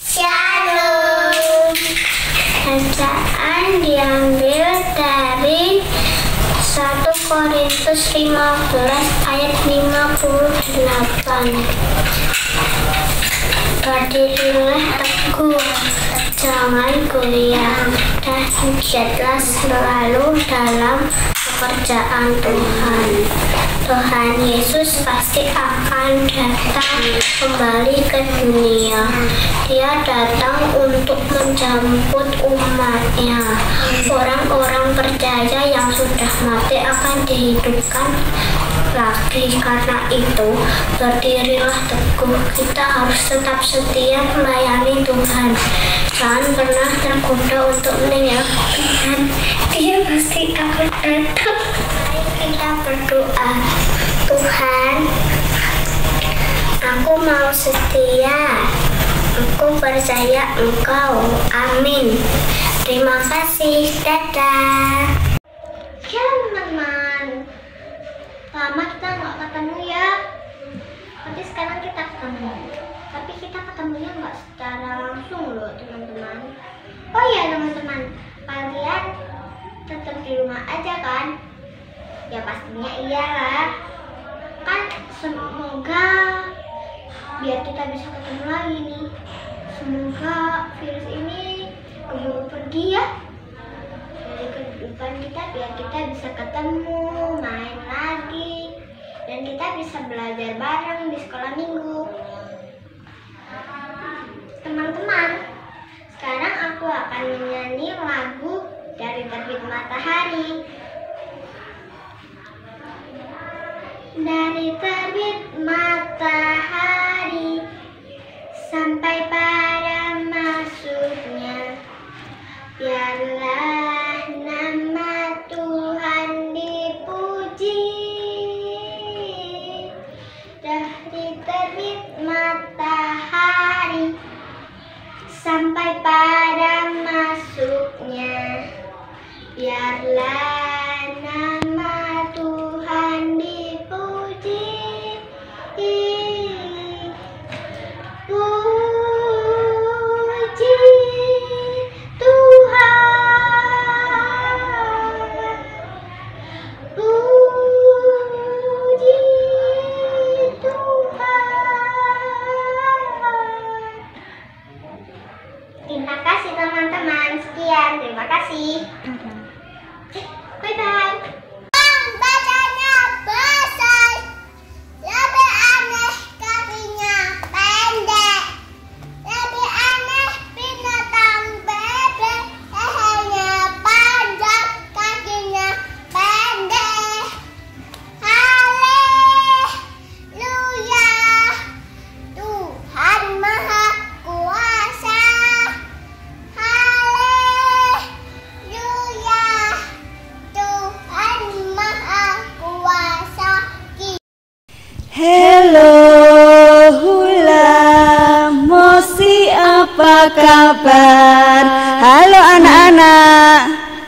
Shalom. Bacaan diambil dari 1 Korintus 15 ayat 58. Berdirilah teguh, jangan goyang, dan giatlah selalu dalam pekerjaan Tuhan. Tuhan Yesus pasti akan datang kembali ke dunia. Dia datang untuk menjemput umatnya. Orang-orang percaya yang sudah mati akan dihidupkan lagi. Karena itu, berdirilah teguh. Kita harus tetap setia melayani Tuhan. Jangan pernah tergoda untuk meninggalkan Tuhan. Dia pasti akan datang. Kita berdoa. Tuhan, aku mau setia. Aku percaya Engkau. Amin. Terima kasih. Dadah. Shalom teman-teman. Lama kita nggak ketemu ya. Tapi sekarang kita ketemu. Tapi kita ketemunya nggak secara langsung loh teman-teman. Oh iya teman-teman, kalian tetap di rumah aja kan? Ya pastinya iyalah. Kan semoga biar kita bisa ketemu lagi nih. Semoga virus ini keburu pergi ya dari kehidupan kita, biar kita bisa ketemu, main lagi, dan kita bisa belajar bareng di sekolah minggu. Teman-teman, sekarang aku akan menyanyi lagu Dari Terbit Matahari. Dari terbit matahari sampai pada masuknya, biarlah nama Tuhan dipuji. Dari terbit matahari sampai pada masuknya, biarlah nama Tuhan dipuji. Puji Tuhan, puji Hello Hula Mosi, apa kabar? Halo anak-anak,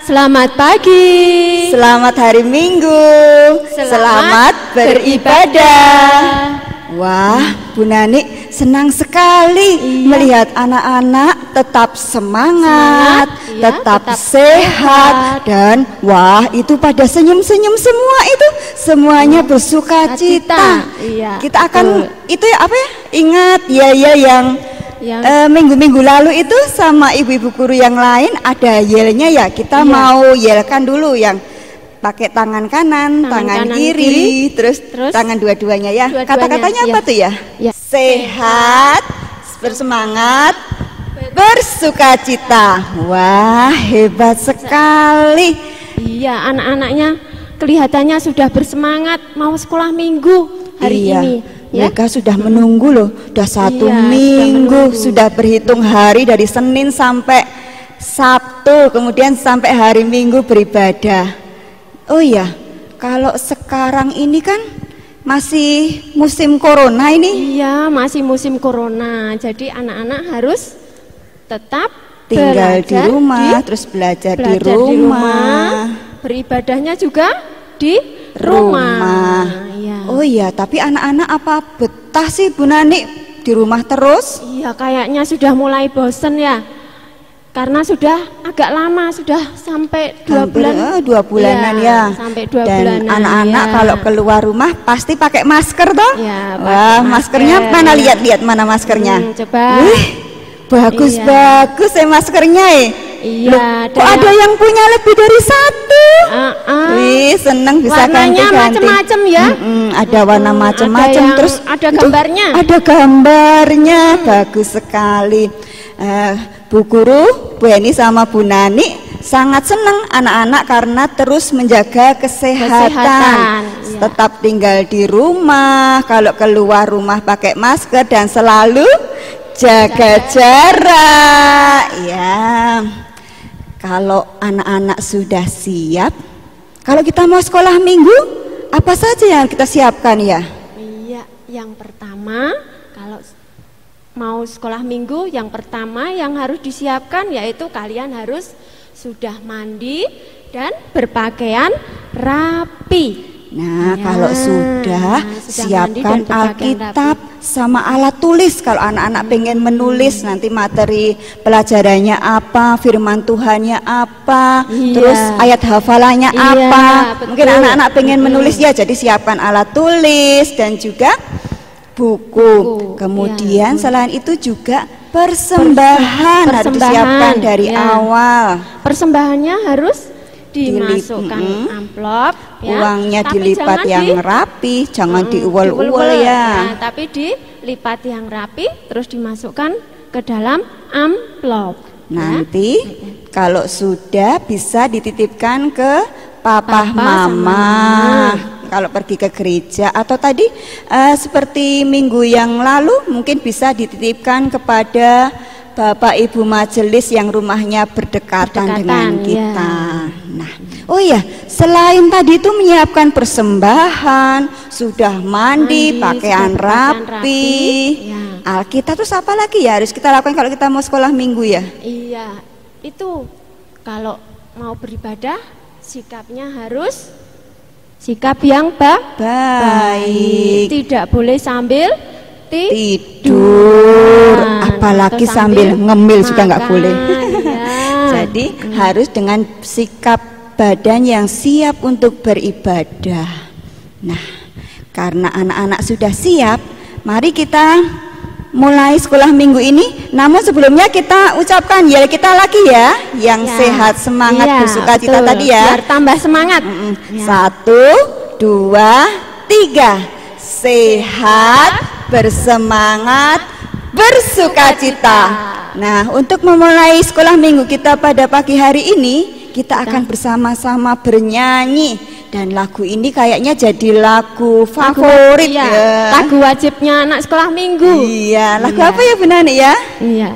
selamat pagi, selamat hari Minggu, selamat beribadah. Wah, Bu Nani senang sekali melihat anak-anak tetap semangat, tetap sehat, dan wah itu pada senyum-senyum semua itu, semuanya bersuka cita. Kita akan itu ya apa ya? Ingat ya yang minggu-minggu lalu itu sama ibu-ibu guru yang lain ada yelnya ya. Kita mau yelkan dulu yang pakai tangan kanan, tangan kiri, terus tangan dua-duanya ya. Kata-katanya apa tuh ya? Sehat, bersemangat, bersukacita. Wah, hebat sekali. Iya, anak-anaknya kelihatannya sudah bersemangat mau sekolah minggu hari ini. Mereka sudah menunggu loh, sudah satu minggu, sudah berhitung hari dari Senin sampai Sabtu, kemudian sampai hari Minggu beribadah. Oh iya, kalau sekarang ini kan masih musim corona ini. Iya, masih musim corona. Jadi anak-anak harus tetap tinggal di rumah, terus belajar di rumah. Beribadahnya juga di rumah. Oh iya, tapi anak-anak apa betah sih Bu Nani di rumah terus? Iya, kayaknya sudah mulai bosen ya. Karena sudah agak lama, sudah sampai 2 bulan. 2 bulanan ya. Sampai 2 dan bulanan. Dan anak-anak kalau keluar rumah pasti pakai masker toh? Wah, maskernya mana, lihat-lihat mana maskernya? Coba. Wih, bagus-bagus maskernya Iya. Kok ada yang punya lebih dari satu? Wih, seneng bisa ganti-ganti. Warnanya macam-macam ya. Ada warna macam-macam, terus ada gambarnya. Ada gambarnya, bagus sekali. Bu Guru, Bu Eni sama Bu Nani sangat senang anak-anak karena terus menjaga kesehatan. Tetap tinggal di rumah, kalau keluar rumah pakai masker dan selalu jaga jarak. Ya, kalau anak-anak sudah siap, kalau kita mau sekolah minggu, apa saja yang kita siapkan ya? Iya, yang pertama kalau mau sekolah minggu, yang pertama yang harus disiapkan yaitu kalian harus sudah mandi dan berpakaian rapi. Nah, kalau sudah siapkan Alkitab sama alat tulis. Kalau anak-anak pengen menulis nanti materi pelajarannya apa, firman Tuhannya apa, terus ayat hafalannya apa. Mungkin anak-anak pengen menulis ya, jadi siapkan alat tulis dan juga buku. Kemudian selain itu juga persembahan harus disiapkan dari awal. Persembahannya harus dimasukkan amplop ya. Uangnya dilipat yang rapi, jangan diuwel-uwel ya. Tapi dilipat yang rapi terus dimasukkan ke dalam amplop. Nanti kalau sudah bisa dititipkan ke papa mama. Kalau pergi ke gereja atau tadi seperti minggu yang lalu mungkin bisa dititipkan kepada Bapak Ibu majelis yang rumahnya berdekatan dengan kita. Nah, oh iya, selain tadi itu menyiapkan persembahan, sudah mandi, pakaian rapi, Alkitab terus apa lagi ya harus kita lakukan kalau kita mau sekolah minggu ya? Iya, itu kalau mau beribadah sikapnya harus sikap yang baik. Tidak boleh sambil tidur, apalagi sambil ngemil juga nggak boleh. Jadi harus dengan sikap badan yang siap untuk beribadah. Nah, karena anak-anak sudah siap, mari kita mulai sekolah minggu ini. Namun sebelumnya kita ucapkan ya kita lagi ya, yang sehat, semangat, bersukacita tadi ya. Biar tambah semangat. 1, 2, 3. Sehat, bersemangat, bersukacita. Nah, untuk memulai sekolah minggu kita pada pagi hari ini, kita akan bersama-sama bernyanyi. Dan lagu ini kayaknya jadi lagu favorit ya. Lagu wajibnya anak sekolah minggu. Iya, lagu apa ya Bu Nani ya? Iya,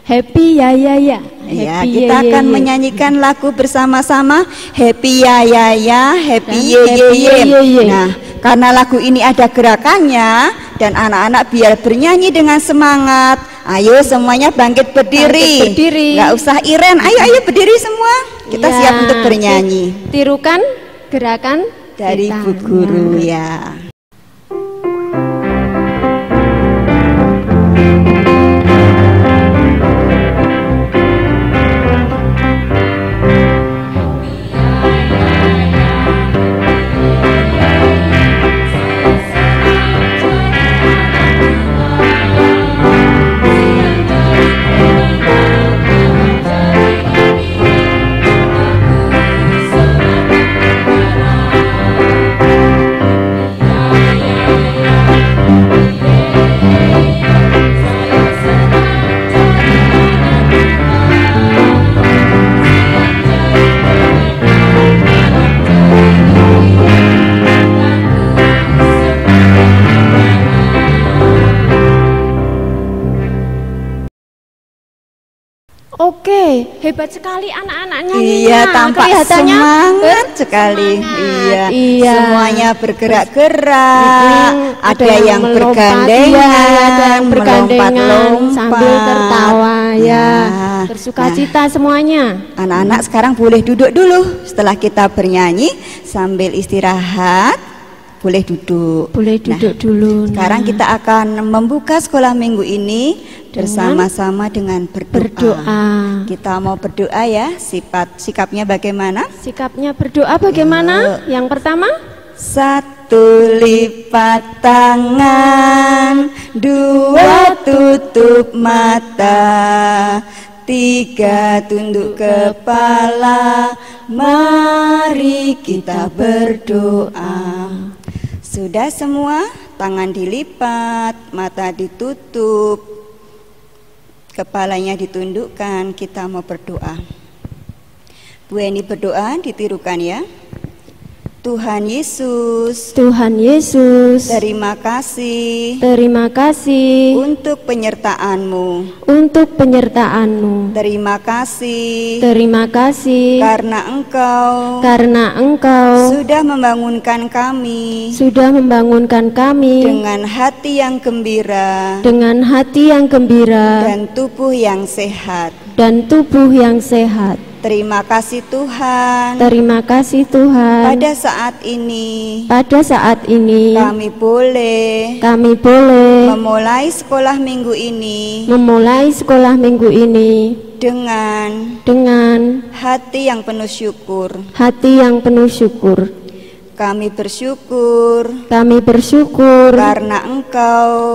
Happy ya ya ya. Ya, kita akan menyanyikan lagu bersama-sama Happy ya ya ya, Happy ye ye ye. Nah, Karena lagu ini ada gerakannya dan anak-anak biar bernyanyi dengan semangat. Ayo semuanya bangkit berdiri. Nggak usah iren. Ayo berdiri semua. Kita siap untuk bernyanyi. Tirukan gerakan dari Bu Guru ya. Oke, hebat sekali anak-anaknya. Iya, tampak semangat sekali. Iya, semuanya bergerak-gerak. Ada yang bergandengan, melompat-lompat sambil tertawa ya. Bersukacita semuanya. Anak-anak sekarang boleh duduk dulu. Setelah kita bernyanyi sambil istirahat, boleh duduk. Boleh duduk dulu. Sekarang kita akan membuka sekolah minggu ini bersama-sama dengan berdoa. Kita mau berdoa ya. Sikapnya bagaimana? Sikapnya berdoa bagaimana? Yang pertama, 1 lipat tangan, 2 tutup mata, 3 tunduk kepala. Mari kita berdoa. Sudah semua? Tangan dilipat, mata ditutup, kepalanya ditundukkan. Kita mau berdoa. Bu Eni berdoa, ditirukan ya. Tuhan Yesus, Tuhan Yesus, terima kasih untuk penyertaan-Mu, terima kasih karena Engkau sudah membangunkan kami dengan hati yang gembira dan tubuh yang sehat. Terima kasih Tuhan. Pada saat ini kami boleh memulai sekolah minggu ini dengan hati yang penuh syukur. Kami bersyukur karena Engkau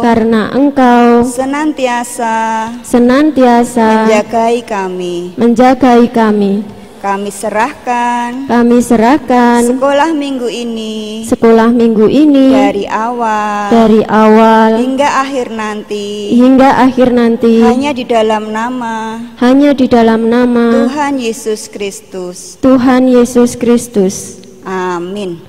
senantiasa menjagai kami. Kami serahkan sekolah minggu ini dari awal hingga akhir nanti hanya di dalam nama Tuhan Yesus Kristus. Amin.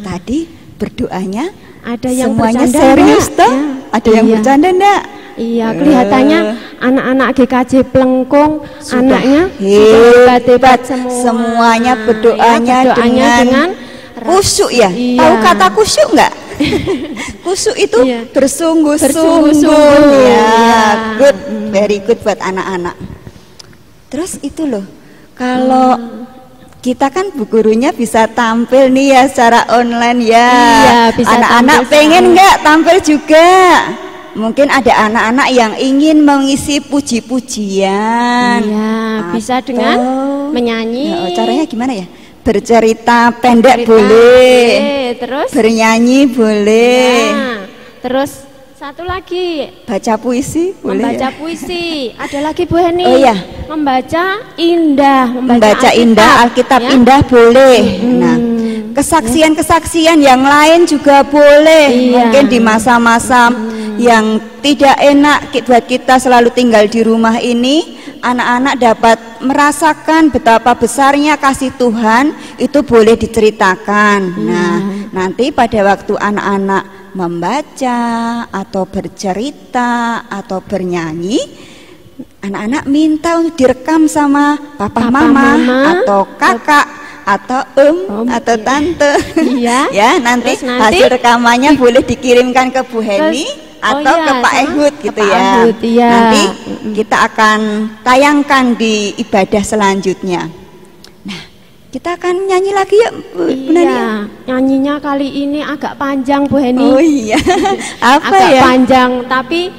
Tadi berdoanya ada yang semuanya bercanda serius enggak? toh? Ya. Ada yang bercanda enggak? Iya, kelihatannya anak-anak GKJ Plengkung anaknya hebat semua. Semuanya berdoanya dengan khusyuk ya. Iya. Tahu kata khusyuk enggak? Khusyuk itu bersungguh-sungguh. Ya, good, very good buat anak-anak. Terus itu loh, kalau kita kan Bu Gurunya bisa tampil nih ya secara online ya. Iya, bisa. Anak-anak pengen nggak tampil juga? Mungkin ada anak-anak yang ingin mengisi puji-pujian. Iya, bisa dengan menyanyi. Caranya gimana ya? Bercerita pendek boleh. Terus bernyanyi boleh. Nah, terus satu lagi, baca puisi boleh. Membaca puisi. Ada lagi Bu Heni. Oh iya. Membaca indah, membaca indah, Alkitab ya? Indah boleh. Nah, kesaksian-kesaksian yang lain juga boleh. Iya. Mungkin di masa-masa yang tidak enak buat kita selalu tinggal di rumah ini, anak-anak dapat merasakan betapa besarnya kasih Tuhan, itu boleh diceritakan. Nah, nanti pada waktu anak-anak membaca atau bercerita atau bernyanyi, anak-anak minta untuk direkam sama papa mama atau kakak atau atau iya. tante. Iya. Ya, nanti Terus nanti hasil rekamannya boleh dikirimkan ke Bu Heni atau iya, ke Pak sama Ehud ke gitu Pak ya. Ehud, iya. Nanti kita akan tayangkan di ibadah selanjutnya. Nah, kita akan nyanyi lagi ya Bu Nani? Iya, nyanyinya kali ini agak panjang Bu Heni. Oh iya. Apa agak ya? panjang tapi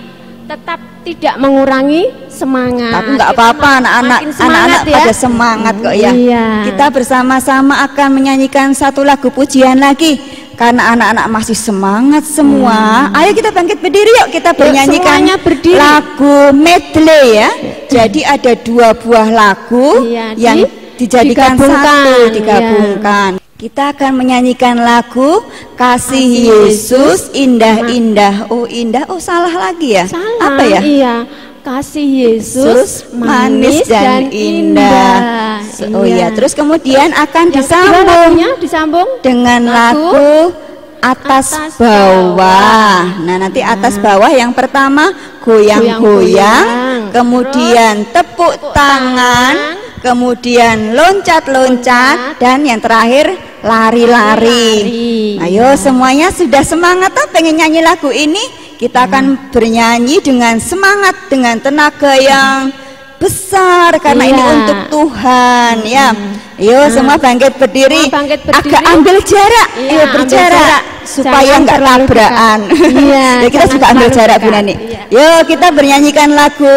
tetap tidak mengurangi semangat. Tapi nggak Kita apa-apa, makin semangat ya. pada semangat kok ya. Iya. Kita bersama-sama akan menyanyikan satu lagu pujian lagi. Karena anak-anak masih semangat semua. Ayo kita bangkit berdiri yuk, kita bernyanyikan semuanya berdiri. lagu medley ya. Jadi ada 2 buah lagu Iya, yang dijadikan satu, digabungkan. digabungkan. Kita akan menyanyikan lagu Kasih Yesus Indah-Indah. Oh indah, oh salah lagi ya? Salah. Apa ya? Iya. Kasih Yesus manis dan indah. Oh iya, terus kemudian akan Yang kedua disambung lagunya disambung dengan lagu atas bawah. Nah, nanti atas bawah yang pertama goyang-goyang, kemudian tepuk tangan, kemudian loncat-loncat, dan yang terakhir lari-lari. Ayo semuanya sudah semangat tak pengen nyanyi lagu ini? Kita akan bernyanyi dengan semangat, dengan tenaga yang besar karena ini untuk Tuhan ya. Ayo semua bangkit berdiri. Agak ambil jarak, ayo berjarak supaya nggak tabrakan. Ya, kita juga ambil jarak Bu Nani. Yuk kita bernyanyikan lagu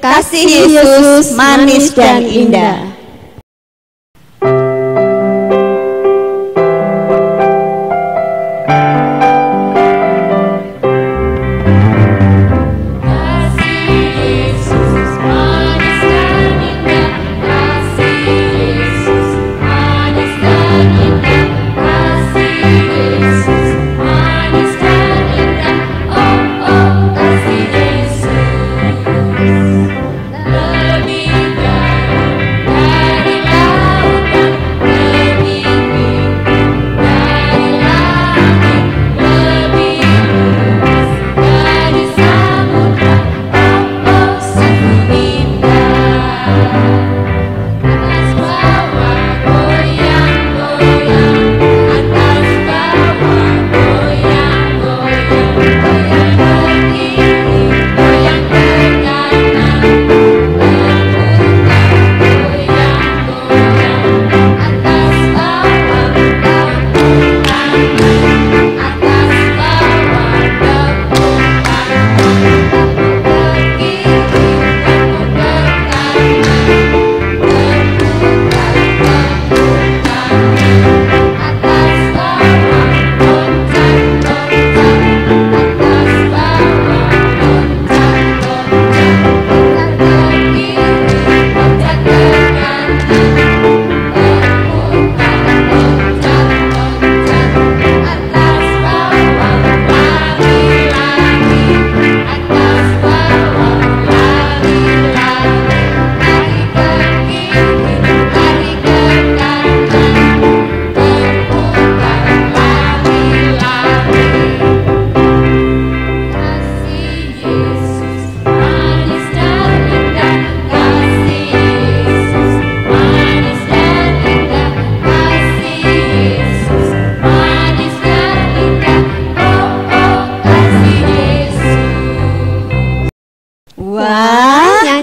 Kasih Yesus manis dan indah.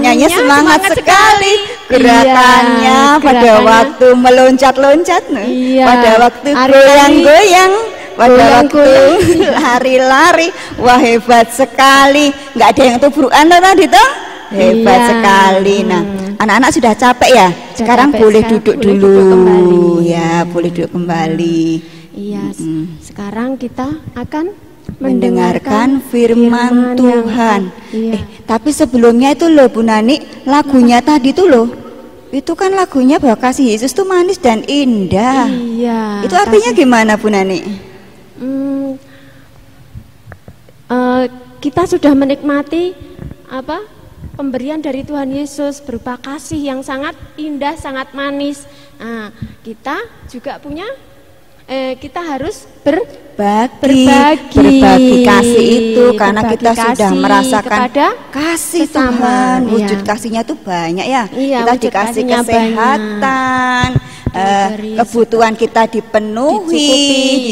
Nyanyinya semangat sekali gerakannya, pada waktu meloncat-loncat, pada waktu goyang-goyang, pada waktu lari-lari. Wah hebat sekali, nggak ada yang tubrukan loh tadi toh, hebat sekali. Nah anak-anak sudah capek ya, sekarang boleh duduk dulu ya, boleh duduk kembali. Iya, sekarang kita akan mendengarkan firman Tuhan. Tapi sebelumnya itu loh Bu Nani, lagunya tadi tuh loh, itu kan lagunya bahwa kasih Yesus tuh manis dan indah. Iya. Itu artinya gimana Bu Nani? Kita sudah menikmati pemberian dari Tuhan Yesus berupa kasih yang sangat indah, sangat manis. Nah, kita juga punya kita harus berbagi kasih itu, karena kita sudah merasakan kasih Tuhan. Wujud kasihnya tuh banyak ya. Kita dikasih kesehatan, kebutuhan kita dipenuhi,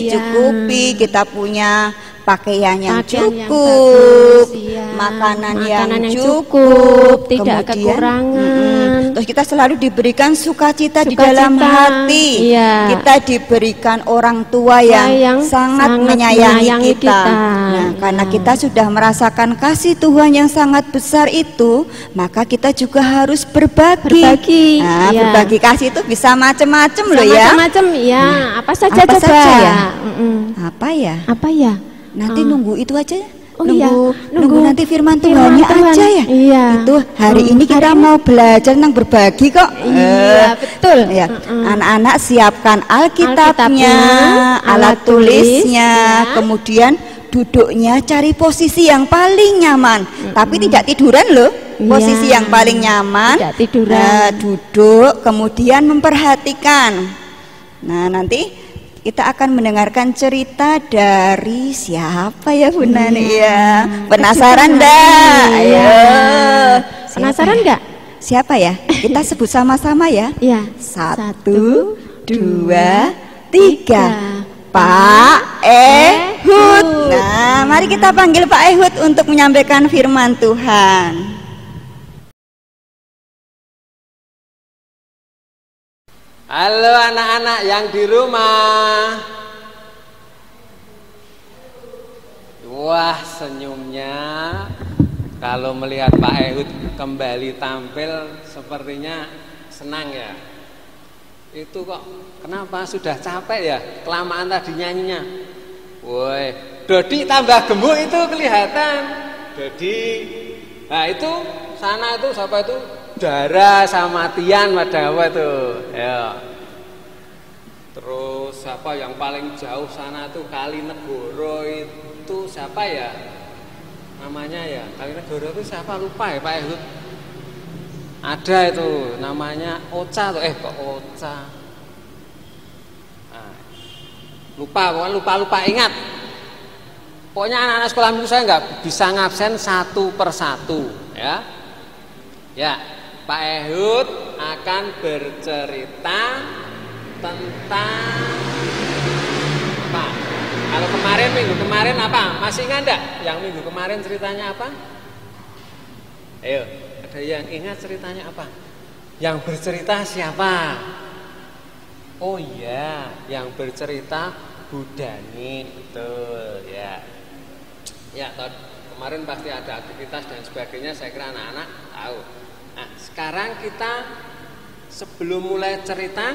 dicukupi, kita punya pakaian yang cukup, makanan yang cukup, tidak kekurangan. Terus kita selalu diberikan sukacita di dalam hati. Kita diberikan orang tua yang sangat menyayangi kita. Nah, karena kita sudah merasakan kasih Tuhan yang sangat besar itu, maka kita juga harus berbagi. Nah, berbagi kasih itu bisa macam-macam loh ya. Macam-macam ya. Apa saja coba? Apa ya? Nanti nunggu itu aja. Nunggu nanti firman Tuhannya aja ya. Itu hari ini kita mau belajar tentang berbagi kok. Iya, betul. Ya. Anak-anak siapkan Alkitabnya, alat tulisnya, kemudian duduknya cari posisi yang paling nyaman. Tapi tidak tiduran loh. Posisi yang paling nyaman. Tidak tiduran. Duduk, kemudian memperhatikan. Nah, nanti kita akan mendengarkan cerita dari siapa ya Bu Nani ya? Penasaran enggak? Ayo. Penasaran enggak? Siapa ya? Kita sebut sama-sama ya. 1, 2, 3. Pak Ehud. Nah, mari kita panggil Pak Ehud untuk menyampaikan firman Tuhan. Halo anak-anak yang di rumah. Wah, senyumnya kalau melihat Pak Ehud kembali tampil sepertinya senang ya. Itu kok kenapa sudah capek ya? Kelamaan tadi nyanyinya. Woi, Dodi tambah gemuk itu kelihatan. Dodi. Nah, itu sana itu siapa itu? Dara sama Tian pada apa itu? Ya. Terus siapa yang paling jauh sana tuh Kalinegoro itu siapa ya? Namanya ya Kalinegoro itu siapa lupa ya Pak Ehud? Ada itu namanya Ocha tuh kok Ocha? Nah, lupa ingat. Pokoknya anak-anak sekolah minggu saya nggak bisa ngabsen satu persatu ya. Ya. Pak Ehud akan bercerita tentang apa? Kalau minggu kemarin apa? Masih ingat enggak? Yang minggu kemarin ceritanya apa? Ayo, ada yang ingat ceritanya apa? Yang bercerita siapa? Oh iya, yang bercerita Bu Dani, betul ya. Ya, kemarin pasti ada aktivitas dan sebagainya, saya kira anak-anak tahu. Nah, sekarang kita sebelum mulai cerita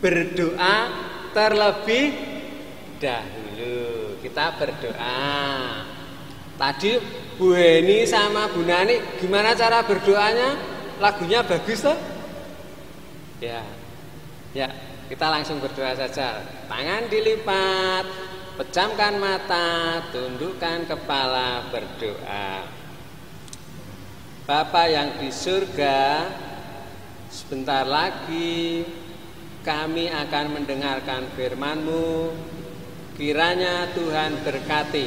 berdoa terlebih dahulu. Kita berdoa. Tadi Bu Heni sama Bu Nani gimana cara berdoanya? Lagunya bagus toh? Ya. Ya, kita langsung berdoa saja. Tangan dilipat, pejamkan mata, tundukkan kepala, berdoa. Bapa yang di surga, sebentar lagi kami akan mendengarkan firman-Mu. Kiranya Tuhan berkati.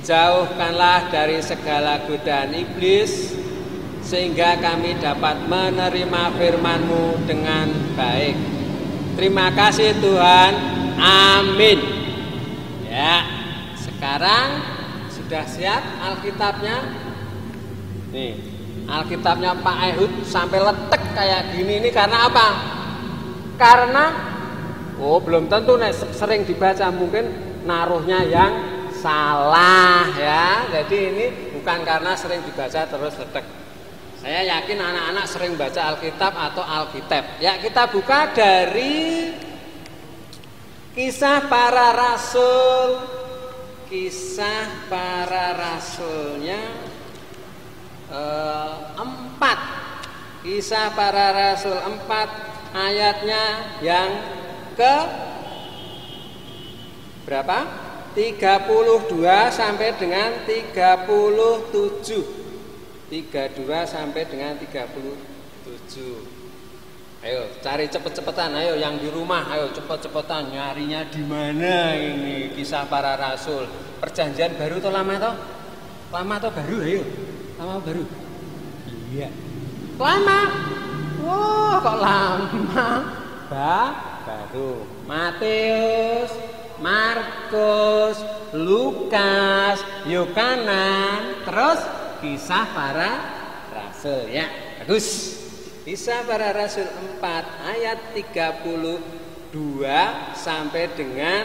Jauhkanlah dari segala godaan iblis, sehingga kami dapat menerima firman-Mu dengan baik. Terima kasih Tuhan. Amin. Ya, sekarang sudah siap Alkitabnya? Nih, Alkitabnya Pak Ehud sampai letek kayak gini ini karena apa? Karena belum tentu sering dibaca, mungkin naruhnya yang salah ya. Jadi ini bukan karena sering dibaca terus letek. Saya yakin anak-anak sering baca Alkitab atau Alkitab. Ya, kita buka dari Kisah Para Rasul. Kisah Para Rasulnya 4. Kisah Para Rasul 4 ayatnya yang ke berapa? 32 sampai dengan 37. 32 sampai dengan 37. Ayo cari cepet-cepetan, ayo yang di rumah, ayo cepet-cepetan nyarinya di mana ini Kisah Para Rasul. Perjanjian baru atau lama toh? Lama atau baru? Ayo. Lama baru? Iya. Lama. Wah, kok lama? Baru Matius, Markus, Lukas, Yohanes, terus Kisah Para Rasul ya. Bagus. Kisah Para Rasul 4 ayat 32 sampai dengan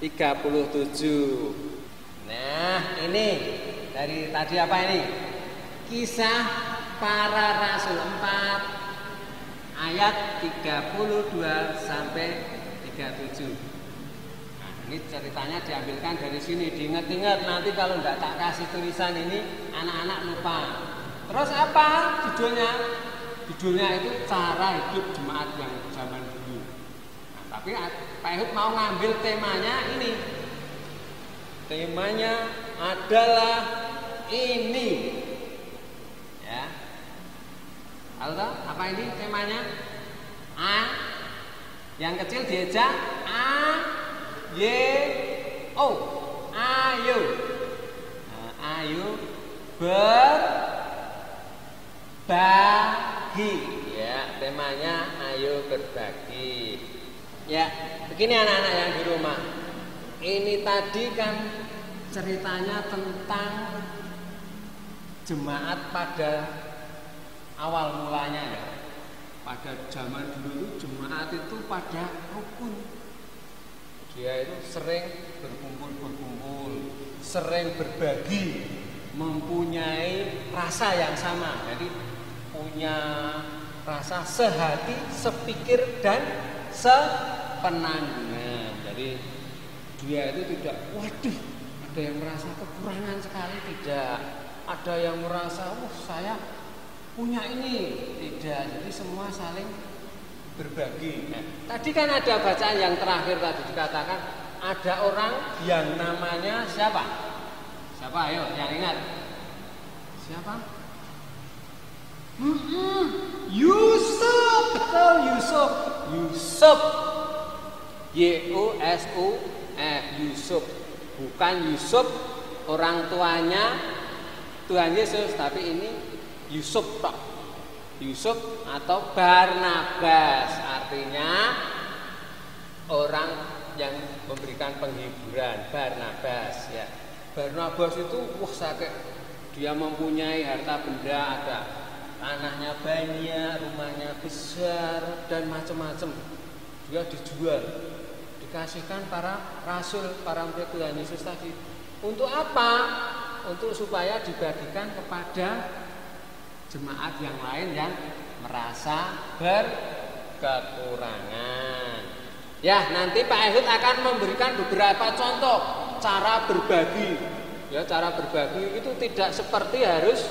37. Nah, ini dari tadi apa ini? Kisah Para Rasul 4 ayat 32 sampai 37. Nah, ini ceritanya diambilkan dari sini. Diingat-ingat nanti kalau enggak tak kasih tulisan ini anak-anak lupa. Terus apa judulnya? Judulnya itu cara hidup jemaat yang zaman dulu. Nah, tapi Pak Ehud mau ngambil temanya ini. Temanya adalah ini. Ya. Tahu apa ini temanya? A. Yang kecil diejak A Y O. Ayo. Nah, ayo berbagi. Ya, temanya ayo berbagi. Ya, begini anak-anak yang di rumah. Ini tadi kan ceritanya tentang jemaat pada awal mulanya ya. Pada zaman dulu jemaat itu pada rukun. Dia itu sering berkumpul, sering berbagi, mempunyai rasa yang sama. Jadi punya rasa sehati, sepikir dan sepenanggungan. Jadi dia itu tidak, waduh, ada yang merasa kekurangan sekali, tidak. Ada yang merasa, saya punya ini, tidak. Jadi semua saling berbagi. Nah, tadi kan ada bacaan yang terakhir tadi dikatakan ada orang yang namanya siapa? Siapa? Ayo, yang ingat. Siapa? Yusuf, betul Yusuf. Yusuf. Yusuf. Bukan Yusuf orang tuanya Tuhan Yesus, tapi ini Yusuf tok. Yusuf atau Barnabas, artinya orang yang memberikan penghiburan. Barnabas ya. Barnabas itu sakit. Dia mempunyai harta benda, ada tanahnya banyak, rumahnya besar dan macam-macam. Dia dijual, dikasihkan para rasul, para murid Tuhan Yesus tadi. Untuk apa? Untuk supaya dibagikan kepada jemaat yang lain yang merasa berkekurangan. Ya, nanti Pak Ehud akan memberikan beberapa contoh cara berbagi. Ya, cara berbagi itu tidak seperti harus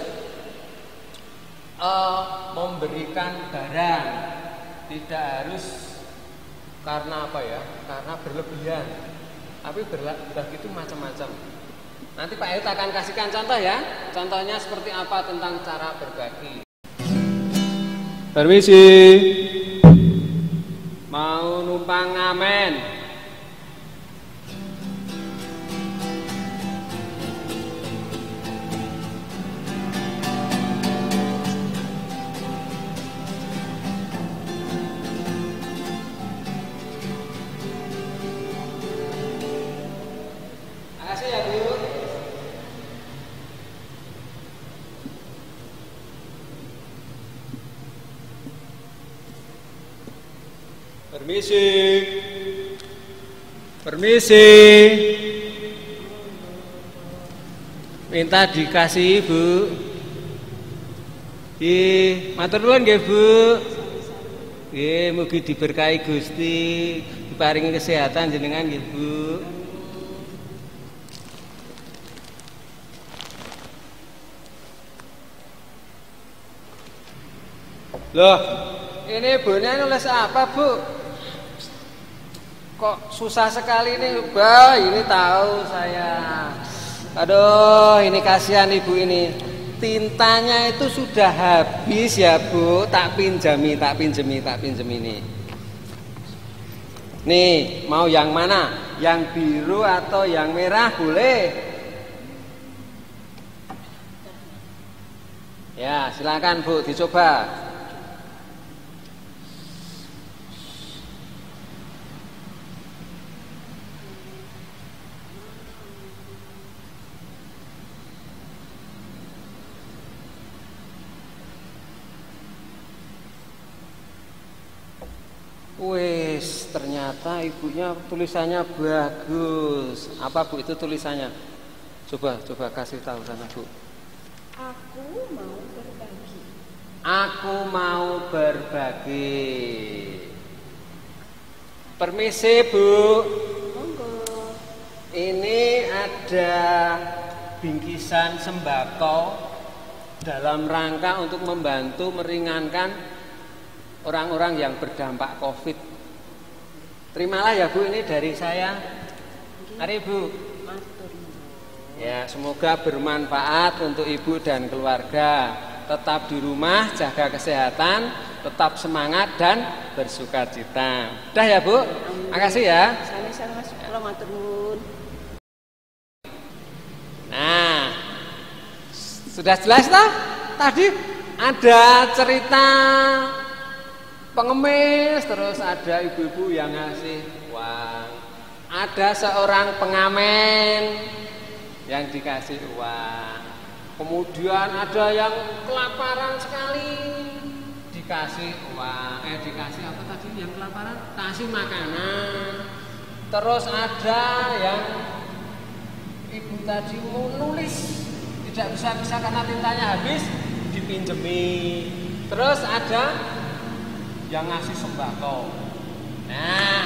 memberikan barang. Tidak harus karena apa ya? Karena berlebihan. Tapi berbagi itu macam-macam. Nanti Pak Ehud akan kasihkan contoh ya. Contohnya seperti apa tentang cara berbagi. Permisi. Mau numpang ngamen. Makasih ya Bu. Permisi. Permisi. Minta dikasih Bu. Matur nuwun nggih Bu. Nggih, mugi diberkahi Gusti, diparingi kesehatan jenengan nggih Bu. Loh, ini Bunya nulis apa Bu? Kok susah sekali nih, ini tahu saya. Aduh, ini kasihan Ibu ini. Tintanya itu sudah habis ya Bu. Tak pinjami nih. Nih, mau yang mana? Yang biru atau yang merah boleh? Ya, silakan Bu, dicoba. ternyata ibunya tulisannya bagus. Apa Bu itu tulisannya? Coba kasih tahu sana Bu. Aku mau berbagi. Aku mau berbagi. Permisi Bu. Monggo. Ini ada bingkisan sembako dalam rangka untuk membantu meringankan orang-orang yang berdampak COVID. Terimalah ya Bu, ini dari saya. Mari Bu. Ya, semoga bermanfaat untuk Ibu dan keluarga. Tetap di rumah, jaga kesehatan, tetap semangat dan bersukacita. Udah ya Bu? Makasih ya. Sama-sama, kula matur nuwun. Nah, sudah jelas lah. Tadi ada cerita pengemis, terus ada ibu-ibu yang ngasih uang. Ada seorang pengamen yang dikasih uang. Kemudian ada yang kelaparan sekali, dikasih uang. Dikasih apa tadi yang kelaparan? Kasih makanan. Terus ada yang ibu tadi mau nulis, tidak bisa karena tintanya habis, dipinjemi. Terus ada yang ngasih sembako. Nah,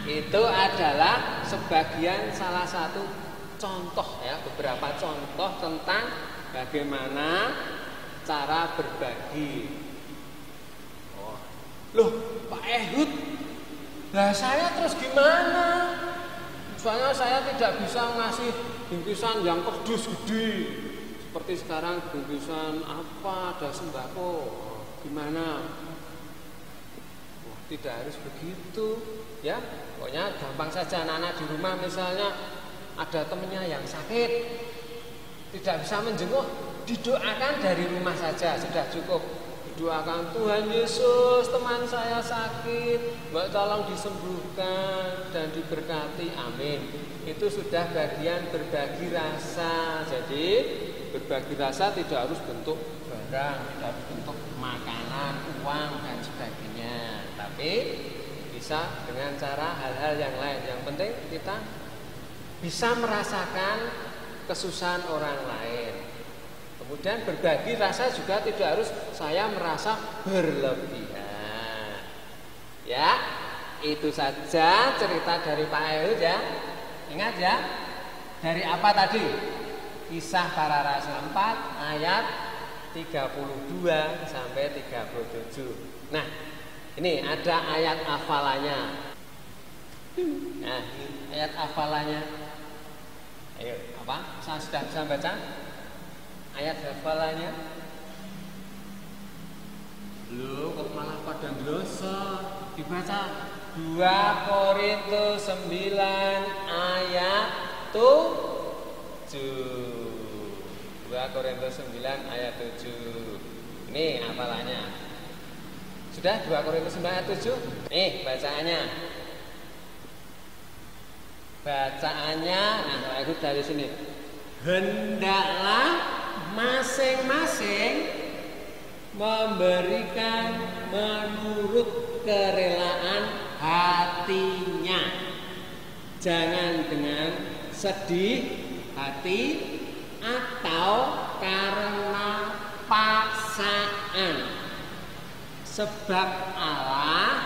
itu adalah sebagian salah satu contoh ya, beberapa contoh tentang bagaimana cara berbagi. Oh, loh Pak Ehud, lah saya terus gimana? Soalnya saya tidak bisa ngasih bingkisan yang kerdus gede seperti sekarang, bingkisan apa ada sembako. Gimana? Tidak harus begitu ya, pokoknya gampang saja. Anak-anak di rumah misalnya ada temennya yang sakit, tidak bisa menjenguk, didoakan dari rumah saja, sudah cukup. Didoakan, Tuhan Yesus, teman saya sakit, Mbak tolong disembuhkan dan diberkati, amin. Itu sudah bagian berbagi rasa. Jadi berbagi rasa tidak harus bentuk barang, tidak harus bentuk makanan, uang dan sebagainya, tapi bisa dengan cara hal-hal yang lain. Yang penting kita bisa merasakan kesusahan orang lain. Kemudian berbagi rasa juga tidak harus saya merasa berlebihan. Ya, itu saja cerita dari Pak Ehud ya. Ingat ya, dari apa tadi? Kisah Para Rasul 4 ayat 32 sampai 37. Nah, ini ada ayat hafalannya. Nah, ini ayat hafalannya. Ayo, apa? Saya sudah bisa baca? Ayat hafalannya. Loh, kok malah pada ngeloso? Dibaca 2 Korintus 9 ayat 7. 2 Korintus 9 ayat 7. Ini hafalannya. Sudah 2 Korintus 9 ayat 7? Nih bacaannya. Bacaannya, nah aku dari sini. Hendaklah masing-masing memberikan menurut kerelaan hatinya, jangan dengan sedih hati atau karena paksaan, sebab Allah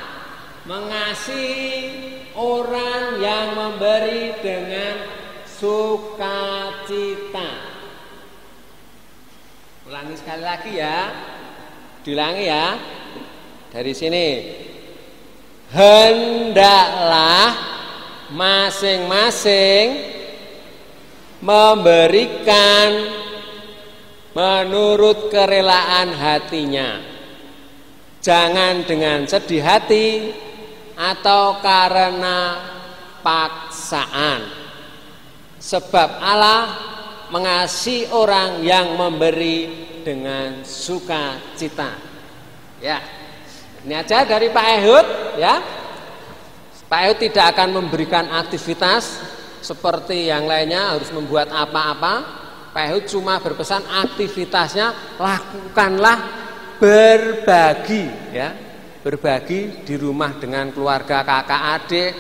mengasihi orang yang memberi dengan sukacita. Ulangi sekali lagi ya, diulangi ya. Dari sini, hendaklah masing-masing memberikan menurut kerelaan hatinya, jangan dengan sedih hati atau karena paksaan, sebab Allah mengasihi orang yang memberi dengan sukacita. Ya, ini aja dari Pak Ehud ya. Pak Ehud tidak akan memberikan aktivitas seperti yang lainnya harus membuat apa-apa. Pak Ehud cuma berpesan aktivitasnya lakukanlah berbagi ya. berbagi di rumah dengan keluarga, kakak adik,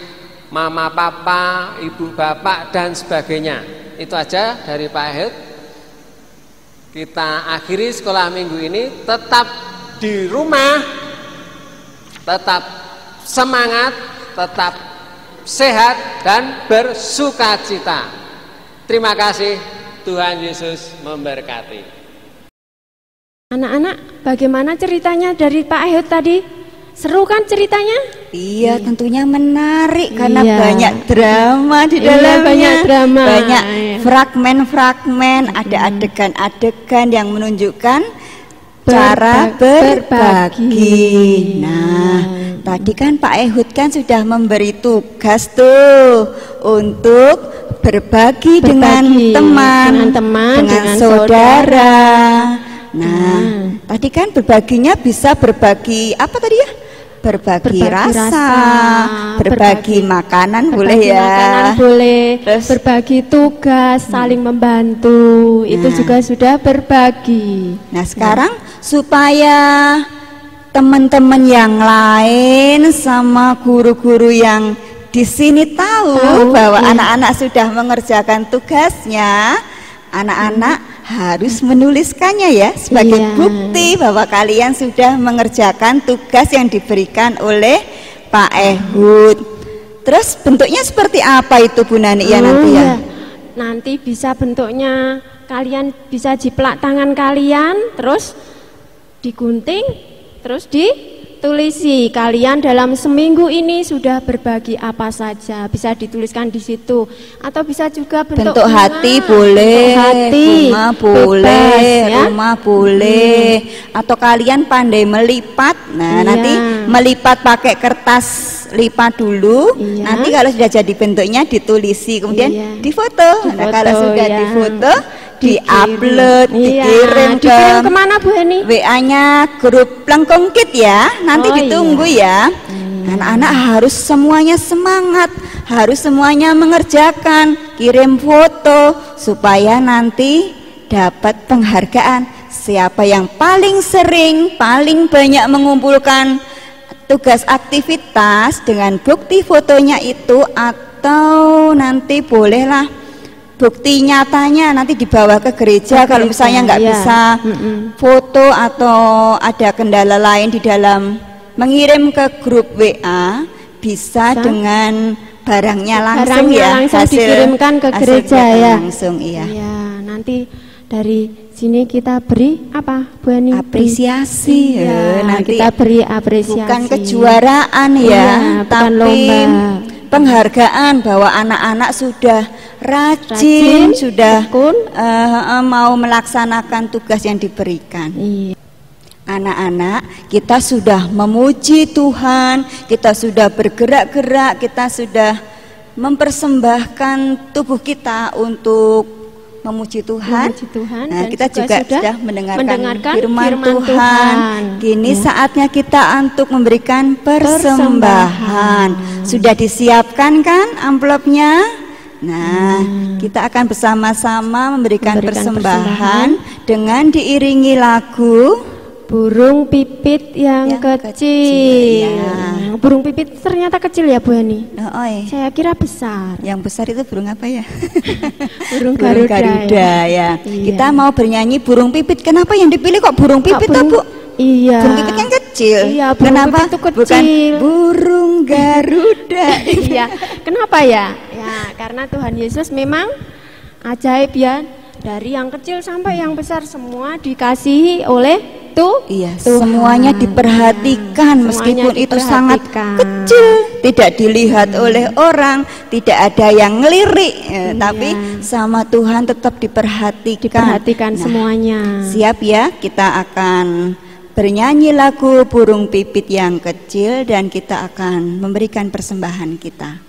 mama papa, ibu bapak dan sebagainya. Itu aja dari Pak Ehud. Kita akhiri sekolah minggu ini tetap di rumah, tetap semangat, tetap sehat dan bersukacita. Terima kasih, Tuhan Yesus memberkati. Anak-anak, bagaimana ceritanya dari Pak Ehud tadi? Seru kan ceritanya? Iya, tentunya menarik karena Iya. banyak drama di Iya, dalamnya. banyak drama. Banyak Iya. fragmen-fragmen, ada adegan-adegan yang menunjukkan cara berbagi. Nah, tadi kan Pak Ehud kan sudah memberi tugas tuh untuk berbagi dengan teman, dengan saudara. Nah, tadi kan berbaginya bisa berbagi apa tadi ya? Berbagi rasa, berbagi makanan boleh ya. Makanan boleh, Terus berbagi tugas, saling membantu, itu Nah. juga sudah berbagi. Nah, sekarang supaya teman-teman yang lain sama guru-guru yang di sini tahu bahwa anak-anak sudah mengerjakan tugasnya, anak-anak harus menuliskannya ya sebagai Iya. bukti bahwa kalian sudah mengerjakan tugas yang diberikan oleh Pak Ehud. Terus bentuknya seperti apa itu Bu Nani ya nanti ya? Iya. Nanti bisa bentuknya kalian bisa jiplak tangan kalian, terus digunting, terus ditulisi. Kalian dalam seminggu ini sudah berbagi apa saja, bisa dituliskan di situ. Atau bisa juga bentuk bunga, hati boleh, bentuk hati, bunga boleh, bebas, ya. rumah boleh, atau kalian pandai melipat. Nah, Iya. nanti melipat pakai kertas lipat dulu. Iya. Nanti kalau sudah jadi bentuknya ditulisi, kemudian Iya. difoto. Nah, kalau sudah ya. difoto, diupload, dikirim ke dikirim kemana Bu Heni? WA-nya grup Lengkong Kid ya. Nanti Oh, ditunggu ya. Anak-anak harus semuanya semangat, harus semuanya mengerjakan, kirim foto supaya nanti dapat penghargaan. Siapa yang paling sering, paling banyak mengumpulkan tugas aktivitas dengan bukti fotonya itu, atau nanti bolehlah bukti nyatanya nanti dibawa ke gereja kalau misalnya nggak iya. bisa foto atau ada kendala lain di dalam mengirim ke grup WA, bisa dengan barangnya langsung Barangnya langsung dikirimkan ke hasil gereja kegiatan ya. langsung iya. Iya, nanti dari sini kita beri apa Bu Heni? Apresiasi Iya, nanti kita beri apresiasi. bukan kejuaraan ya, Iya, bukan tapi lomba. penghargaan bahwa anak-anak sudah rajin, sudah tekun. mau melaksanakan tugas yang diberikan. Iya. Anak-anak, kita sudah memuji Tuhan, kita sudah bergerak-gerak, kita sudah mempersembahkan tubuh kita untuk memuji Tuhan. Memuji Tuhan, Nah, dan kita juga sudah mendengarkan firman Tuhan. Tuhan. Kini Ya. saatnya kita untuk memberikan persembahan. Sudah disiapkan kan amplopnya? Nah, kita akan bersama-sama memberikan persembahan dengan diiringi lagu Burung pipit yang Yang kecil. kecil, ya. Burung pipit ternyata kecil ya Bu Heni? Saya Saya kira besar. yang besar itu burung apa ya? Burung Burung Garuda, Garuda ya. Iya. Kita mau bernyanyi burung pipit. Kenapa yang dipilih kok burung pipit toh, Bu? Iya. Burung pipit kan kecil. Iya, burung Kenapa? pipit itu kecil. Bukan burung Garuda. Iya. Kenapa ya? Ya, karena Tuhan Yesus memang ajaib ya. Dari yang kecil sampai yang besar semua dikasihi oleh Iya, Tuhan. semuanya diperhatikan Iya, meskipun semuanya itu sangat diperhatikan. kecil, tidak dilihat oleh orang, tidak ada yang ngelirik, Iya. tapi sama Tuhan tetap diperhatikan. Diperhatikan semuanya. Siap ya, kita akan bernyanyi lagu Burung Pipit yang Kecil dan kita akan memberikan persembahan kita.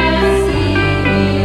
Dikasihi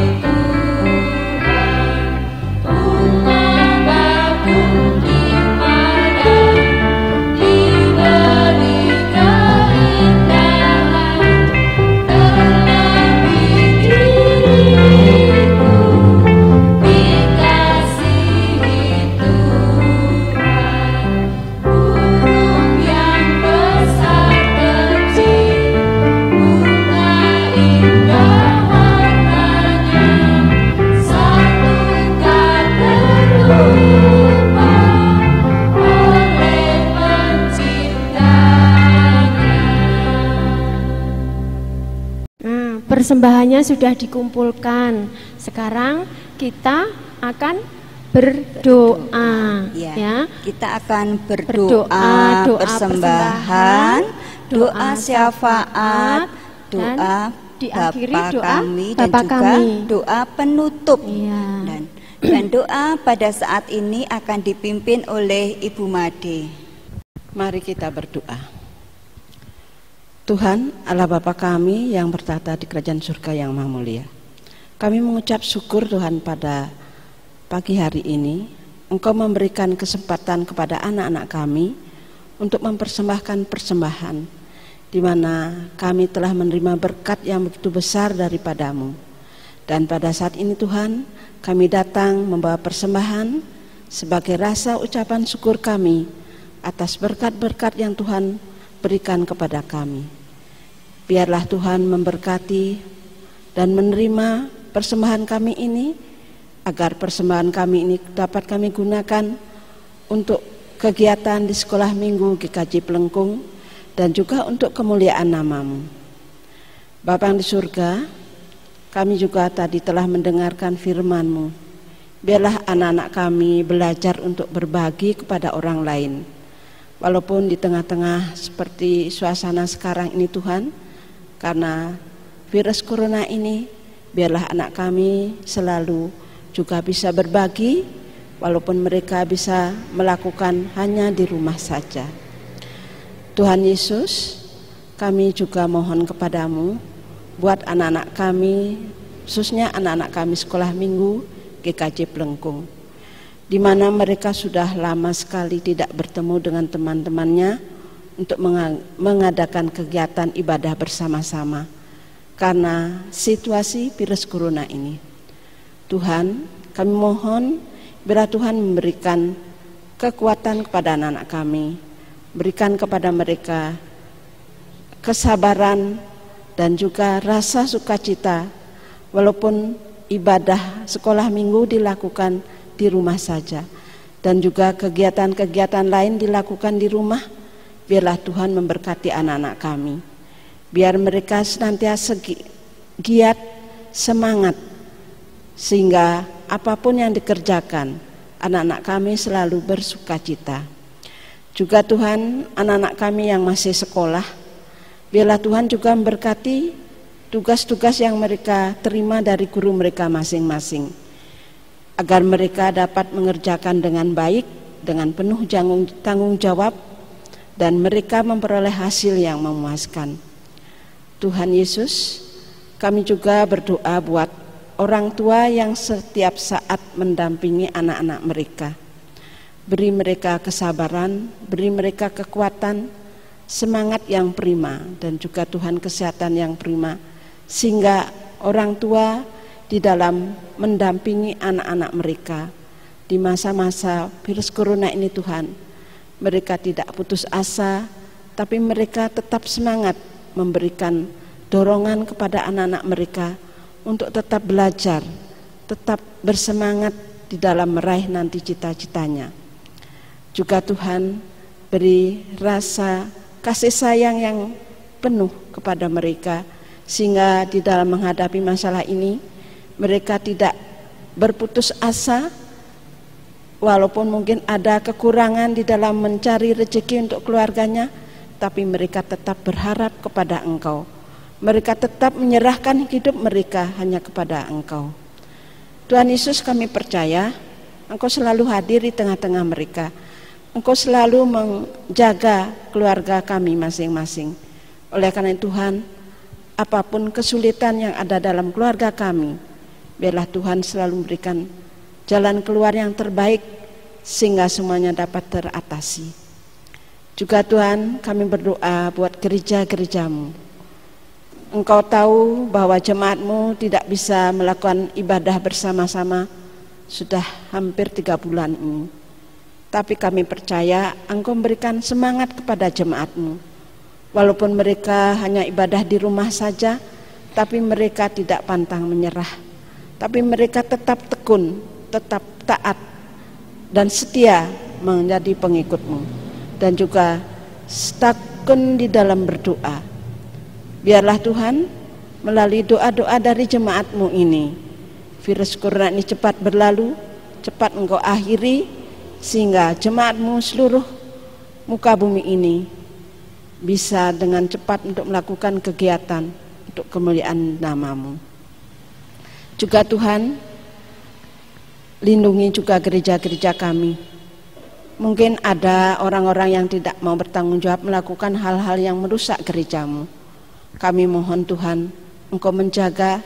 persembahannya sudah dikumpulkan. Sekarang kita akan berdoa, ya. Kita akan berdoa, persembahan, doa syafaat, doa diakhiri Bapa doa kami dan Bapa juga kami. doa penutup. Iya. Dan doa pada saat ini akan dipimpin oleh Ibu Made. Mari kita berdoa. Tuhan Allah Bapa kami yang bertata di kerajaan surga yang maha mulia, kami mengucap syukur Tuhan pada pagi hari ini Engkau memberikan kesempatan kepada anak-anak kami untuk mempersembahkan persembahan, di mana kami telah menerima berkat yang begitu besar daripadamu. Dan pada saat ini Tuhan, kami datang membawa persembahan sebagai rasa ucapan syukur kami atas berkat-berkat yang Tuhan berikan kepada kami. Biarlah Tuhan memberkati dan menerima persembahan kami ini, agar persembahan kami ini dapat kami gunakan untuk kegiatan di sekolah minggu GKJ Pelengkung dan juga untuk kemuliaan nama-Mu. Bapa yang di surga, kami juga tadi telah mendengarkan firman-Mu. Biarlah anak-anak kami belajar untuk berbagi kepada orang lain. Walaupun di tengah-tengah seperti suasana sekarang ini Tuhan, karena virus corona ini, biarlah anak kami selalu juga bisa berbagi, walaupun mereka bisa melakukan hanya di rumah saja. Tuhan Yesus, kami juga mohon kepadamu, buat anak-anak kami, khususnya anak-anak kami sekolah minggu GKJ Pelengkung, di mana mereka sudah lama sekali tidak bertemu dengan teman-temannya untuk mengadakan kegiatan ibadah bersama-sama karena situasi virus corona ini. Tuhan, kami mohon biarlah Tuhan memberikan kekuatan kepada anak-anak kami, berikan kepada mereka kesabaran dan juga rasa sukacita, walaupun ibadah sekolah minggu dilakukan di rumah saja dan juga kegiatan-kegiatan lain dilakukan di rumah. Biarlah Tuhan memberkati anak-anak kami, biar mereka senantiasa giat, semangat, sehingga apapun yang dikerjakan anak-anak kami selalu bersukacita. Juga Tuhan, anak-anak kami yang masih sekolah, biarlah Tuhan juga memberkati tugas-tugas yang mereka terima dari guru mereka masing-masing, agar mereka dapat mengerjakan dengan baik, dengan penuh tanggung jawab, dan mereka memperoleh hasil yang memuaskan. Tuhan Yesus, kami juga berdoa buat orang tua yang setiap saat mendampingi anak-anak mereka. Beri mereka kesabaran, beri mereka kekuatan, semangat yang prima, dan juga Tuhan kesehatan yang prima, sehingga orang tua di dalam mendampingi anak-anak mereka di masa-masa virus corona ini Tuhan, mereka tidak putus asa, tapi mereka tetap semangat memberikan dorongan kepada anak-anak mereka untuk tetap belajar, tetap bersemangat di dalam meraih nanti cita-citanya. Juga Tuhan, beri rasa kasih sayang yang penuh kepada mereka, sehingga di dalam menghadapi masalah ini mereka tidak berputus asa, walaupun mungkin ada kekurangan di dalam mencari rezeki untuk keluarganya, tapi mereka tetap berharap kepada Engkau. Mereka tetap menyerahkan hidup mereka hanya kepada Engkau. Tuhan Yesus, kami percaya Engkau selalu hadir di tengah-tengah mereka. Engkau selalu menjaga keluarga kami masing-masing. Oleh karena itu Tuhan, apapun kesulitan yang ada dalam keluarga kami, biarlah Tuhan selalu memberikan jalan keluar yang terbaik sehingga semuanya dapat teratasi. Juga Tuhan, kami berdoa buat gereja-gerejamu. Engkau tahu bahwa jemaatmu tidak bisa melakukan ibadah bersama-sama sudah hampir 3 bulan ini. Tapi kami percaya Engkau memberikan semangat kepada jemaatmu. Walaupun mereka hanya ibadah di rumah saja, tapi mereka tidak pantang menyerah. Tapi mereka tetap tekun, tetap taat, dan setia menjadi pengikut-Mu. Dan juga tekun di dalam berdoa. Biarlah Tuhan, melalui doa-doa dari jemaatmu ini, virus corona ini cepat berlalu, cepat Engkau akhiri, sehingga jemaatmu seluruh muka bumi ini bisa dengan cepat untuk melakukan kegiatan untuk kemuliaan nama-Mu. Juga Tuhan, lindungi juga gereja-gereja kami. Mungkin ada orang-orang yang tidak mau bertanggung jawab melakukan hal-hal yang merusak gereja-Mu. Kami mohon Tuhan, Engkau menjaga,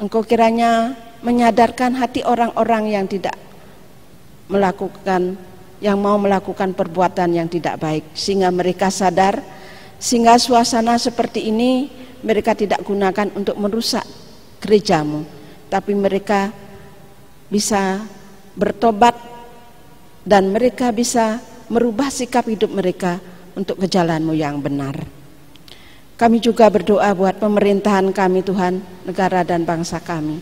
Engkau kiranya menyadarkan hati orang-orang yang tidak melakukan, yang mau melakukan perbuatan yang tidak baik, sehingga mereka sadar, sehingga suasana seperti ini mereka tidak gunakan untuk merusak gereja-Mu, tapi mereka bisa bertobat dan mereka bisa merubah sikap hidup mereka untuk ke jalan-Mu yang benar. Kami juga berdoa buat pemerintahan kami Tuhan, negara dan bangsa kami.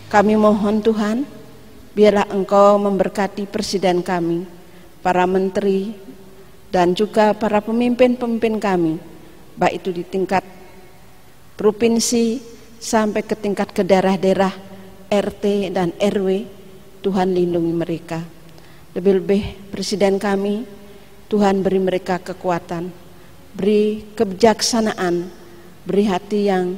Kami mohon Tuhan, biarlah Engkau memberkati presiden kami, para menteri, dan juga para pemimpin-pemimpin kami, baik itu di tingkat provinsi sampai ke tingkat ke daerah-daerah RT dan RW. Tuhan lindungi mereka. Lebih-lebih presiden kami, Tuhan beri mereka kekuatan, beri kebijaksanaan, beri hati yang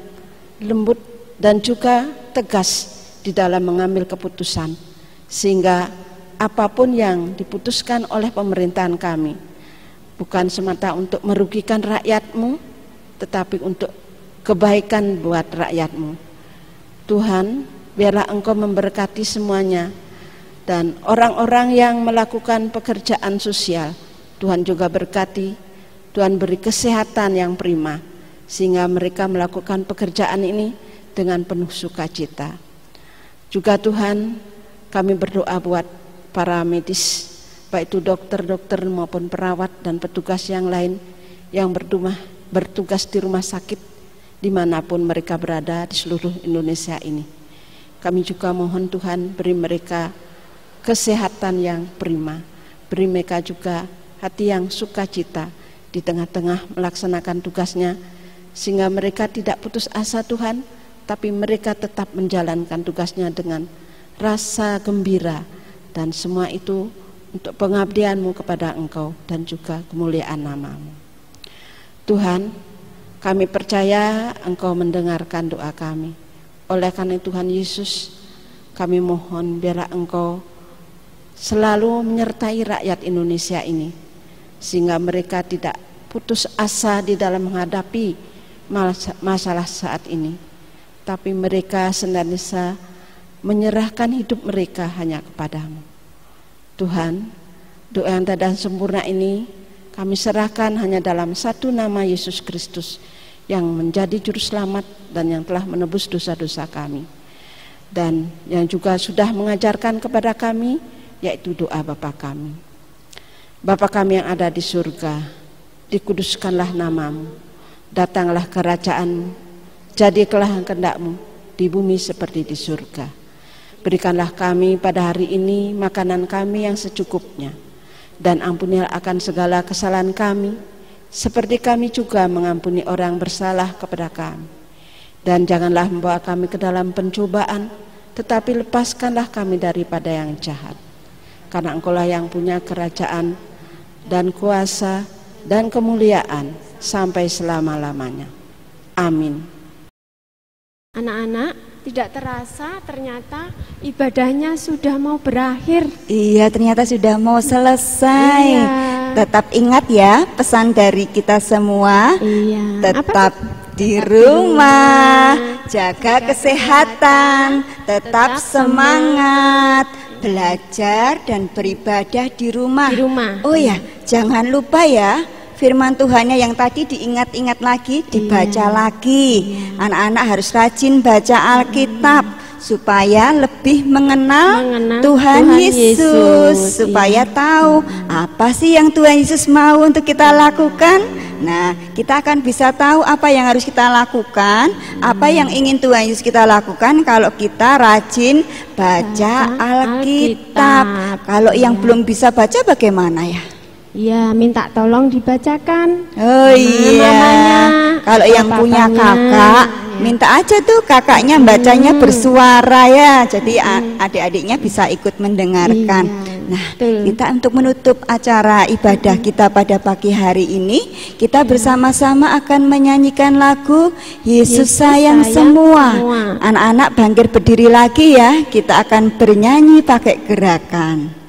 lembut dan juga tegas di dalam mengambil keputusan, sehingga apapun yang diputuskan oleh pemerintahan kami bukan semata untuk merugikan rakyat-Mu, tetapi untuk kebaikan buat rakyat-Mu. Tuhan, biarlah Engkau memberkati semuanya, dan orang-orang yang melakukan pekerjaan sosial, Tuhan juga berkati. Tuhan beri kesehatan yang prima, sehingga mereka melakukan pekerjaan ini dengan penuh sukacita. Juga Tuhan, kami berdoa buat para medis, baik itu dokter-dokter maupun perawat dan petugas yang lain yang bertugas di rumah sakit dimanapun mereka berada di seluruh Indonesia ini. Kami juga mohon Tuhan beri mereka kesehatan yang prima, beri mereka juga hati yang sukacita di tengah-tengah melaksanakan tugasnya, sehingga mereka tidak putus asa Tuhan, tapi mereka tetap menjalankan tugasnya dengan rasa gembira, dan semua itu untuk pengabdian-Mu kepada Engkau dan juga kemuliaan nama-Mu. Tuhan, kami percaya Engkau mendengarkan doa kami. Oleh karena Tuhan Yesus, kami mohon biarlah Engkau selalu menyertai rakyat Indonesia ini, sehingga mereka tidak putus asa di dalam menghadapi masalah saat ini, tapi mereka senantiasa menyerahkan hidup mereka hanya kepada-Mu. Tuhan, doa yang tak dan sempurna ini kami serahkan hanya dalam satu nama, Yesus Kristus, yang menjadi juru selamat dan yang telah menebus dosa-dosa kami, dan yang juga sudah mengajarkan kepada kami, yaitu doa Bapa kami. Bapa kami yang ada di surga, dikuduskanlah nama-Mu, datanglah kerajaan-Mu, jadilah kehendak-Mu di bumi seperti di surga. Berikanlah kami pada hari ini makanan kami yang secukupnya, dan ampunilah akan segala kesalahan kami, seperti kami juga mengampuni orang bersalah kepada kami. Dan janganlah membawa kami ke dalam pencobaan, tetapi lepaskanlah kami daripada yang jahat. Karena Engkaulah yang punya kerajaan dan kuasa dan kemuliaan sampai selama-lamanya. Amin. Anak-anak, tidak terasa ternyata ibadahnya sudah mau berakhir. Iya, ternyata sudah mau selesai. Iya. Tetap ingat ya pesan dari kita semua. Iya. Tetap di rumah, jaga kesehatan, tetap semangat, belajar dan beribadah di rumah. Di rumah. Oh ya, jangan lupa ya, firman Tuhannya yang tadi diingat-ingat lagi, dibaca lagi. Anak-anak harus rajin baca Alkitab supaya lebih mengenal Tuhan Yesus, supaya tahu apa sih yang Tuhan Yesus mau untuk kita lakukan. Nah, kita akan bisa tahu apa yang harus kita lakukan, apa yang ingin Tuhan Yesus kita lakukan kalau kita rajin baca Alkitab. Kalau yang belum bisa baca bagaimana ya? Ya, minta tolong dibacakan. Oh iya. Namanya, kalau yang punya kakak Minta aja tuh kakaknya bacanya bersuara ya, jadi adik-adiknya bisa ikut mendengarkan. Nah, kita untuk menutup acara ibadah kita pada pagi hari ini, kita bersama-sama akan menyanyikan lagu Yesus sayang semua. Anak-anak bangkit berdiri lagi ya, kita akan bernyanyi pakai gerakan.